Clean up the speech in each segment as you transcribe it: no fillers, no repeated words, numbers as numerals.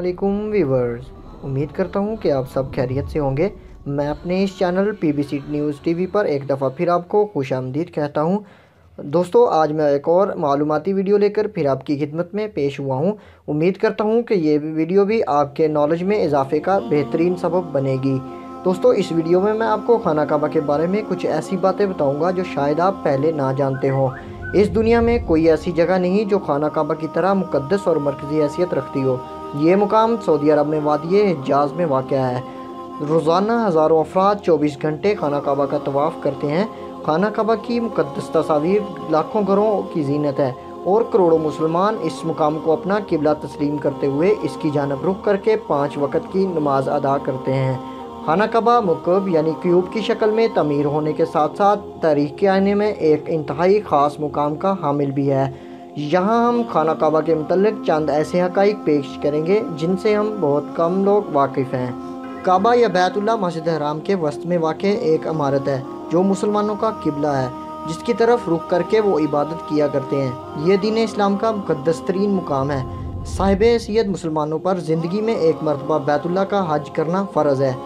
वालेकुम व्यूवर्स, उम्मीद करता हूँ कि आप सब खैरियत से होंगे। मैं अपने इस चैनल पीबीसी न्यूज़ टीवी पर एक दफ़ा फिर आपको खुशामदीद कहता हूँ। दोस्तों, आज मैं एक और मालूमाती वीडियो लेकर फिर आपकी खिदमत में पेश हुआ हूँ। उम्मीद करता हूँ कि ये वीडियो भी आपके नॉलेज में इजाफे का बेहतरीन सबब बनेगी। दोस्तों, इस वीडियो में मैं आपको खाना काबा के बारे में कुछ ऐसी बातें बताऊँगा जो शायद आप पहले ना जानते हों। इस दुनिया में कोई ऐसी जगह नहीं जो खाना काबा की तरह मुक़द्दस और मरकज़ी हैसियत रखती हो। ये मुकाम सऊदी अरब में वादिये हिजाज़ में वाक़या है। रोज़ाना हज़ारों अफराद 24 घंटे खाना काबा का तवाफ़ करते हैं। खाना काबा की मुक़द्दस तस्वीर लाखों घरों की ज़ीनत है और करोड़ों मुसलमान इस मुकाम को अपना किबला तस्लीम करते हुए इसकी जानब रुख करके 5 वक़्त की नमाज अदा करते हैं। खाना काबा मुकअब यानी क्यूब की शक्ल में तमीर होने के साथ साथ तारीख़ के आईने में एक इंतहाई ख़ास मुकाम का हामिल भी है। यहाँ हम खाना काबा के मुतल्लिक़ चंद ऐसे हक़ाइक़ पेश करेंगे जिनसे हम बहुत कम लोग वाकिफ़ हैं। काबा या बैतुल्लाह मस्जिद हराम के वस्त में वाक़े एक इमारत है जो मुसलमानों का किबला है, जिसकी तरफ रुख करके वो इबादत किया करते हैं। ये दीन इस्लाम का मुक़द्दस तरीन मुकाम है। साहिब हैसियत मुसलमानों पर ज़िंदगी में एक मरतबा बैतुल्लाह का हज करना फ़र्ज़ है।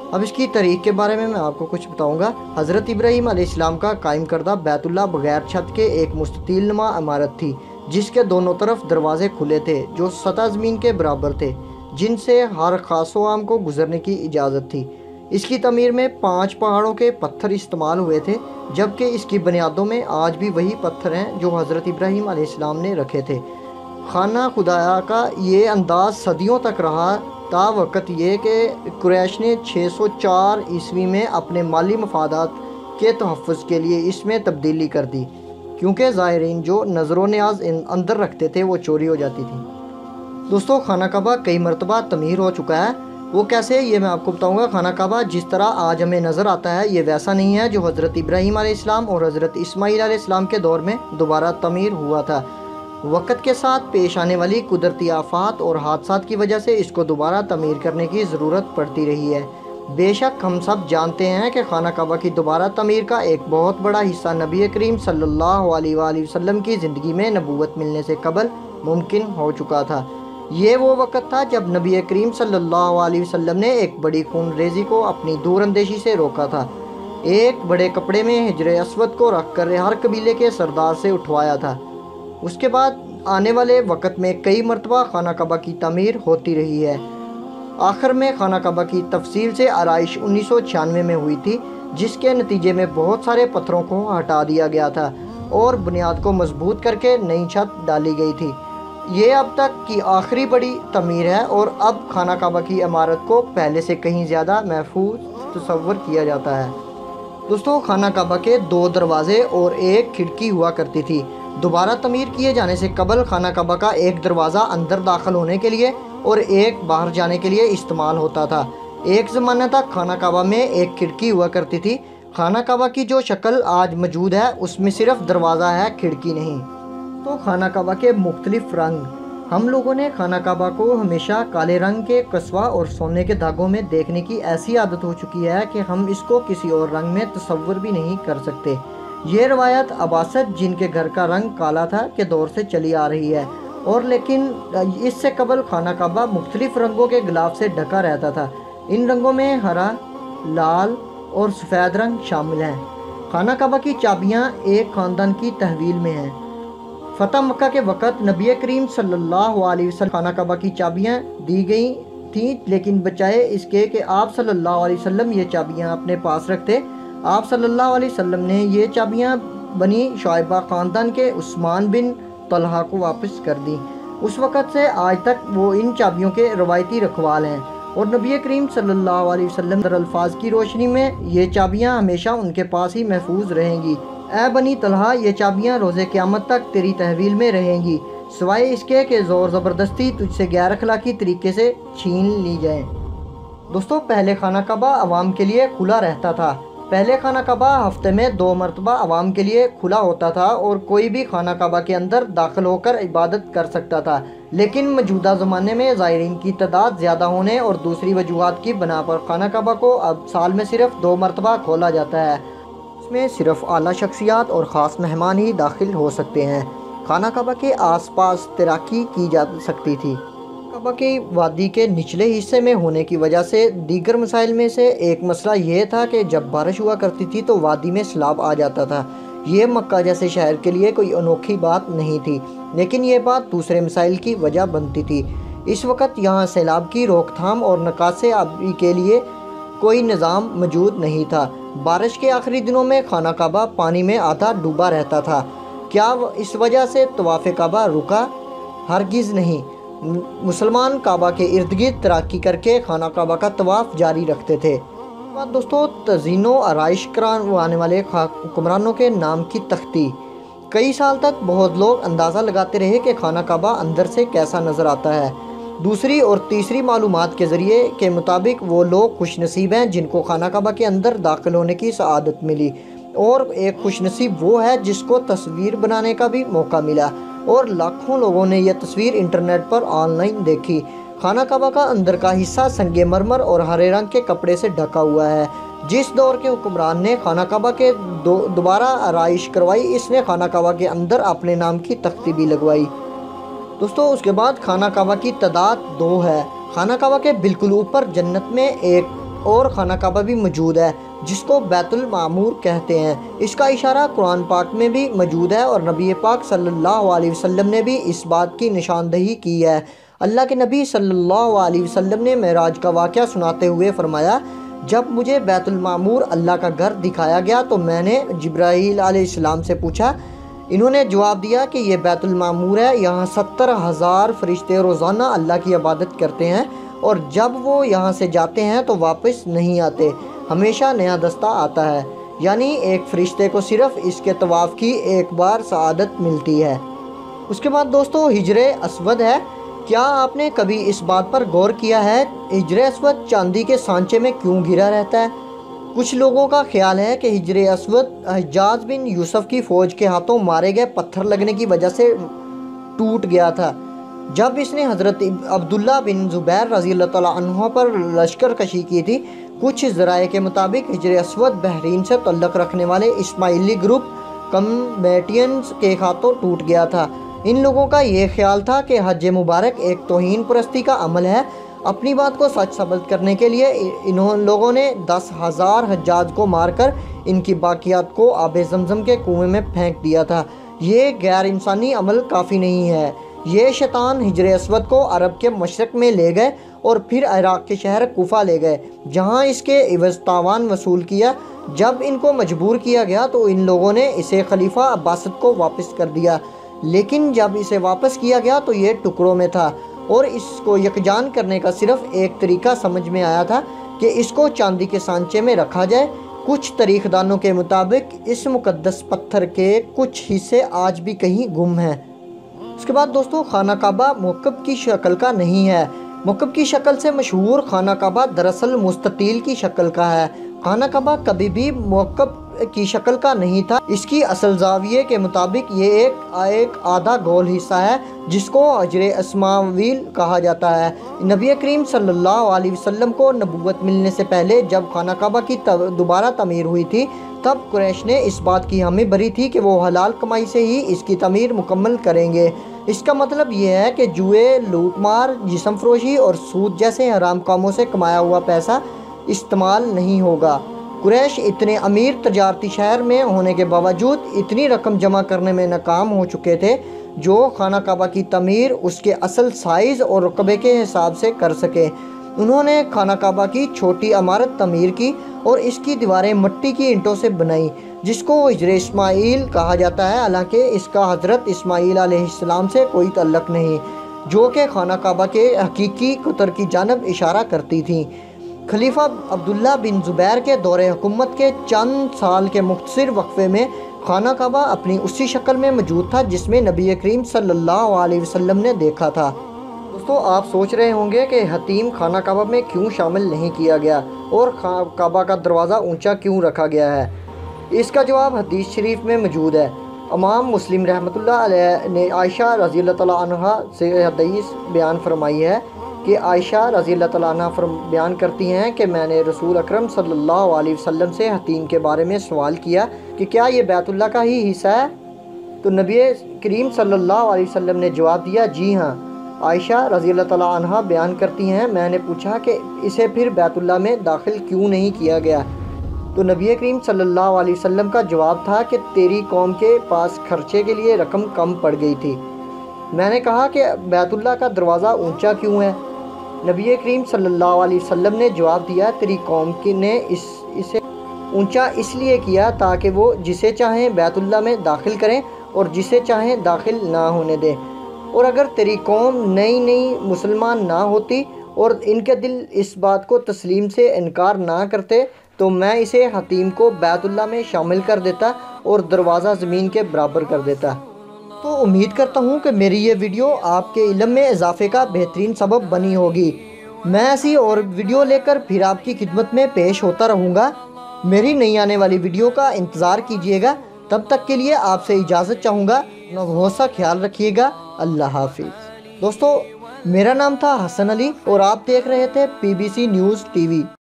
अब इसकी तारीख़ के बारे में मैं आपको कुछ बताऊंगा। हज़रत इब्राहीम अलैहिस्सलाम का कायम करदा बैतुल्लाह बग़ैर छत के एक मुस्ततील नुमा इमारत थी, जिसके दोनों तरफ दरवाज़े खुले थे जो सतह ज़मीन के बराबर थे, जिनसे हर ख़ास व आम को गुज़रने की इजाज़त थी। इसकी तमीर में 5 पहाड़ों के पत्थर इस्तेमाल हुए थे, जबकि इसकी बुनियादों में आज भी वही पत्थर हैं जो हज़रत इब्राहीम अलैहिस्सलाम ने रखे थे। खाना खुदाया का ये अंदाज़ सदियों तक रहा, ता वक़्त ये कि कुरैश ने 604 ईस्वी में अपने माली मफादात के तहफ़्फ़ुज़ के लिए इसमें तब्दीली कर दी, क्योंकि ज़ायरीन जो नज़र न्याज अंदर रखते थे वो चोरी हो जाती थी। दोस्तों, खाना काबा कई मरतबा तमीर हो चुका है। वो कैसे, ये मैं आपको बताऊंगा। खाना काबा जिस तरह आज हमें नज़र आता है ये वैसा नहीं है जो हज़रत इब्राहीम अलैहिस्सलाम और हज़रत इस्माईल अलैहिस्सलाम के दौर में दोबारा तमीर हुआ था। वक़्त के साथ पेश आने वाली कुदरती आफ़ात और हादसात की वजह से इसको दोबारा तमीर करने की ज़रूरत पड़ती रही है। बेशक हम सब जानते हैं कि खाना काबा की दोबारा तमीर का एक बहुत बड़ा हिस्सा नबी करीम सल्लल्लाहु अलैहि वसल्लम की ज़िंदगी में नबूवत मिलने से कबल मुमकिन हो चुका था। ये वो वक़्त था जब नबी करीम सल्लल्लाहु अलैहि वसल्लम ने एक बड़ी खून रेज़ी को अपनी दूर अंदेशी से रोका था। एक बड़े कपड़े में हिजर अस्वद को रख कर हर कबीले के सरदार से उठवाया था। उसके बाद आने वाले वक़्त में कई मरतबा खाना काबा की तमीर होती रही है। आखिर में खाना काबा की तफसील से आराइश 1996 में हुई थी, जिसके नतीजे में बहुत सारे पत्थरों को हटा दिया गया था और बुनियाद को मजबूत करके नई छत डाली गई थी। ये अब तक की आखिरी बड़ी तमीर है और अब खाना काबा की इमारत को पहले से कहीं ज़्यादा महफूज तस्वर किया जाता है। दोस्तों, खाना काबा के 2 दरवाज़े और एक खिड़की हुआ करती थी। दोबारा तमीर किए जाने से कबल खाना काबा का एक दरवाज़ा अंदर दाखिल होने के लिए और एक बाहर जाने के लिए इस्तेमाल होता था। एक ज़माने तक खाना काबा में एक खिड़की हुआ करती थी। खाना काबा की जो शक्ल आज मौजूद है उसमें सिर्फ दरवाज़ा है, खिड़की नहीं। तो खाना काबा के मुख्तलिफ रंग। हम लोगों ने खाना काबा को हमेशा काले रंग के कस्बा और सोने के धागों में देखने की ऐसी आदत हो चुकी है कि हम इसको किसी और रंग में तस्वर भी नहीं कर सकते। ये रवायत अब्बासिद, जिनके घर का रंग काला था, के दौर से चली आ रही है और लेकिन इससे कबल खाना काबा मुख्तलिफ रंगों के गिलाफ से ढका रहता था। इन रंगों में हरा, लाल और सफ़ेद रंग शामिल हैं। खाना काबा की चाबियाँ एक ख़ानदान की तहवील में हैं। फ़तह मक्का के वक़्त नबी करीम सल्लल्लाहु अलैहि वसल्लम खाना काबा की चाबियाँ दी गई थीं, लेकिन बचाए इसके कि आप सल्लल्लाहु अलैहि वसल्लम ये चाबियाँ अपने पास रखते। आप सल्लल्लाहु अलैहि वसल्लम ने ये चाबियाँ बनी शुआइबा ख़ानदान के उस्मान बिन तलहा को वापस कर दी। उस वक़्त से आज तक वो इन चाबियों के रवायती रखवाल हैं और नबी करीम सल्लल्लाहु अलैहि वसल्लम के अल्फाज की रोशनी में ये चाबियाँ हमेशा उनके पास ही महफूज रहेंगी। ए बनी तलहा, ये चाबियाँ रोज़े क़यामत तक तेरी तहवील में रहेंगी, सिवाय इसके कि ज़ोर ज़बरदस्ती तुझसे गैर अखलाकी तरीके से छीन ली जाए। दोस्तों, पहले खाना काबा आवाम के लिए खुला रहता था। पहले खाना काबा हफ्ते में 2 मरतबा आवाम के लिए खुला होता था और कोई भी खाना काबा के अंदर दाखिल होकर इबादत कर सकता था। लेकिन मौजूदा ज़माने में ज़ायरीन की तादाद ज़्यादा होने और दूसरी वजूहात की बना पर खाना काबा को अब साल में सिर्फ 2 मरतबा खोला जाता है। इसमें सिर्फ आला शख्सियात और ख़ास मेहमान ही दाखिल हो सकते हैं। खाना काबा के आसपास तैराकी की जा सकती थी। काबा की वादी के निचले हिस्से में होने की वजह से दीगर मसाइल में से एक मसला ये था कि जब बारिश हुआ करती थी तो वादी में सैलाब आ जाता था। ये मक्का जैसे शहर के लिए कोई अनोखी बात नहीं थी, लेकिन ये बात दूसरे मसाइल की वजह बनती थी। इस वक्त यहाँ सैलाब की रोकथाम और निकासी आबी के लिए कोई निज़ाम मौजूद नहीं था। बारिश के आखिरी दिनों में खाना काबा पानी में आधा डूबा रहता था। क्या इस वजह से तवाफ़ काबा रुका? हरगिज़ नहीं। मुसलमान काबा के इर्द गिर्द तैराकी करके खाना काबा का तवाफ़ जारी रखते थे। दोस्तों, तज़ीनो आराइश करवाने वाले हुक्मरानों के नाम की तख्ती। कई साल तक बहुत लोग अंदाज़ा लगाते रहे कि खाना काबा अंदर से कैसा नज़र आता है। दूसरी और तीसरी मालूमात के ज़रिए के मुताबिक वो लोग खुशनसीब हैं जिनको खाना काबा के अंदर दाखिल होने की सआदत मिली, और एक खुशनसीब वो है जिसको तस्वीर बनाने का भी मौका मिला, और लाखों लोगों ने यह तस्वीर इंटरनेट पर ऑनलाइन देखी। खाना काबा का अंदर का हिस्सा संगे मरमर और हरे रंग के कपड़े से ढका हुआ है। जिस दौर के हुक्मरान ने खाना काबा के दोबारा आराइश करवाई, इसने खाना काबा के अंदर अपने नाम की तख्ती भी लगवाई। दोस्तों, उसके बाद खाना काबा की तादाद 2 है। खाना काबा के बिल्कुल ऊपर जन्नत में एक और खाना काबा भी मौजूद है जिसको बैतुल मामूर कहते हैं। इसका इशारा कुरान पाक में भी मौजूद है और नबी पाक सल्लल्लाहु अलैहि वसल्लम ने भी इस बात की निशानदही की है। अल्लाह के नबी सल्लल्लाहु अलैहि वसल्लम ने मेराज का वाक़या सुनाते हुए फरमाया, जब मुझे बैतुल मामूर अल्लाह का घर दिखाया गया तो मैंने जिब्राईल अलैहिस्सलाम से पूछा। इन्होंने जवाब दिया कि ये बैतुल मामूर है। यहाँ 70,000 फरिश्ते रोज़ाना अल्लाह की इबादत करते हैं और जब वो यहाँ से जाते हैं तो वापस नहीं आते, हमेशा नया दस्ता आता है। यानी एक फ़रिश्ते को सिर्फ़ इसके तवाफ़ की एक बार सआदत मिलती है। उसके बाद दोस्तों, हिजरे अस्वद है। क्या आपने कभी इस बात पर गौर किया है हिजरे अस्वद चांदी के सांचे में क्यों घिरा रहता है? कुछ लोगों का ख्याल है कि हिजरे अस्वद हज्जाज बिन यूसुफ की फ़ौज के हाथों मारे गए पत्थर लगने की वजह से टूट गया था। जब इसने हज़रत अब्दुल्ला बिन ज़ुबैर रज़ी अल्लाह तआला अन्हु पर लश्कर कशी की थी। कुछ ज़राए के मुताबिक हिजरे अस्वद बहरीन से तल्लुक़ रखने वाले इस्माइली ग्रुप कम्बेटियंस के हाथों टूट गया था। इन लोगों का ये ख्याल था कि हज मुबारक एक तौहीन परस्ती का अमल है। अपनी बात को सच साबित करने के लिए इन लोगों ने 10,000 हज्जाज को मारकर इनकी बाकियात को आब ज़मज़म के कुएं में फेंक दिया था। ये गैर इंसानी अमल काफ़ी नहीं है। ये शैतान हिजरे अस्वद को अरब के मशरक़ में ले गए और फिर इराक़ के शहर कूफा ले गए, जहाँ इसके इवज़ तावान वसूल किया। जब इनको मजबूर किया गया तो इन लोगों ने इसे खलीफा अब्बासिद को वापस कर दिया, लेकिन जब इसे वापस किया गया तो ये टुकड़ों में था और इसको यकजान करने का सिर्फ एक तरीका समझ में आया था कि इसको चांदी के सांचे में रखा जाए। कुछ तारीखदानों के मुताबिक इस मुक़द्दस पत्थर के कुछ हिस्से आज भी कहीं गुम हैं। उसके बाद दोस्तों, खाना काबा मौक़िफ़ की शक्ल का नहीं है। मौक़िफ़ की शक्ल से मशहूर खाना काबा दरअसल मुस्ततील की शक्ल का है। खाना काबा कभी भी मौक़िफ़ की शक्ल का नहीं था। इसकी असल ज़ाविये के मुताबिक ये एक आधा गोल हिस्सा है जिसको अजरे अस्मावील कहा जाता है। नबी करीम सल्लल्लाहु अलैहि वसल्लम को नबूवत मिलने से पहले जब खाना काबा की दोबारा तमीर हुई थी, तब कुरैश ने इस बात की हामी भरी थी कि वो हलाल कमाई से ही इसकी तमीर मुकम्मल करेंगे। इसका मतलब ये है कि जुए, लूटमार, जिस्म फरोशी और सूद जैसे हराम कामों से कमाया हुआ पैसा इस्तेमाल नहीं होगा। कुरैश इतने अमीर तजारती शहर में होने के बावजूद इतनी रकम जमा करने में नाकाम हो चुके थे जो खाना काबा की तमीर उसके असल साइज़ और रकबे के हिसाब से कर सके। उन्होंने खाना काबा की छोटी इमारत तमीर की और इसकी दीवारें मिट्टी की ईंटों से बनाई, जिसको हिजरे इस्माइल कहा जाता है। हालांकि इसका हज़रत इस्माइल अलैहिस्सलाम से कोई तल्लुक़ नहीं, जो कि खाना काबा के हकीकी कुतर की जानब इशारा करती थी। खलीफा अब्दुल्ला बिन ज़ुबैर के दौरे हुकूमत के चंद साल के मुख्तसर वक्फे में खाना काबा अपनी उसी शक्ल में मौजूद था जिसमें नबी करीम सल्लल्लाहु अलैहि वसल्लम ने देखा था। दोस्तों, आप सोच रहे होंगे कि हतीम खाना काबा में क्यों शामिल नहीं किया गया और काबा का दरवाज़ा ऊंचा क्यों रखा गया है। इसका जवाब हदीस शरीफ में मौजूद है। इमाम मुस्लिम रहमतुल्लाह अलैह ने आयशा रज़ी अल्लाह तआला अन्हा से हदीस बयान फरमाई है कि आयशा रज़ी अल्लाह तआला अन्हा बयान करती हैं कि मैंने रसूल अकरम सल्लल्लाहु अलैहि वसल्लम से हतीम के बारे में सवाल किया कि क्या ये बैतुल्लाह का ही हिस्सा है, तो नबी करीम सल्लल्लाहु अलैहि वसल्लम ने जवाब दिया, जी हाँ। عائشہ رضی اللہ تعالیٰ عنہ بیان کرتی ہیں، میں نے پوچھا کہ اسے پھر بیت اللہ میں داخل کیوں نہیں کیا گیا؟ تو نبی کریم صلی اللہ علیہ وسلم کا جواب تھا کہ تیری قوم کے پاس خرچے کے لیے رقم کم پڑ گئی تھی۔ میں نے کہا کہ بیت اللہ کا دروازہ اونچا کیوں ہے؟ نبی کریم صلی اللہ علیہ وسلم نے جواب دیا، تیری قوم نے اسے اونچا اس لیے کیا تاکہ وہ جسے چاہیں بیت اللہ میں داخل کریں اور جسے چاہیں داخل نہ ہونے دیں۔ اور اگر تیری قوم نئی مسلمان نہ ہوتی اور ان کے دل اس بات کو تسلیم سے انکار نہ کرتے تو میں اسے حتیم کو بیت اللہ میں شامل کر دیتا اور دروازہ زمین کے برابر کر دیتا۔ تو امید کرتا ہوں کہ میری یہ ویڈیو آپ کے علم میں اضافے کا بہترین سبب بنی ہوگی۔ میں ایسی اور ویڈیو لے کر پھر آپ کی خدمت میں پیش ہوتا رہوں گا۔ میری نئی آنے والی ویڈیو کا انتظار کیجیے گا۔ تب تک کے لیے آپ سے اجازت چاہوں گا۔ اپنا بہت سا خیال رکھیے گا۔ اللہ حافظ۔ دوستو، میرا نام تھا حسن علی اور آپ دیکھ رہے تھے PBC نیوز TV۔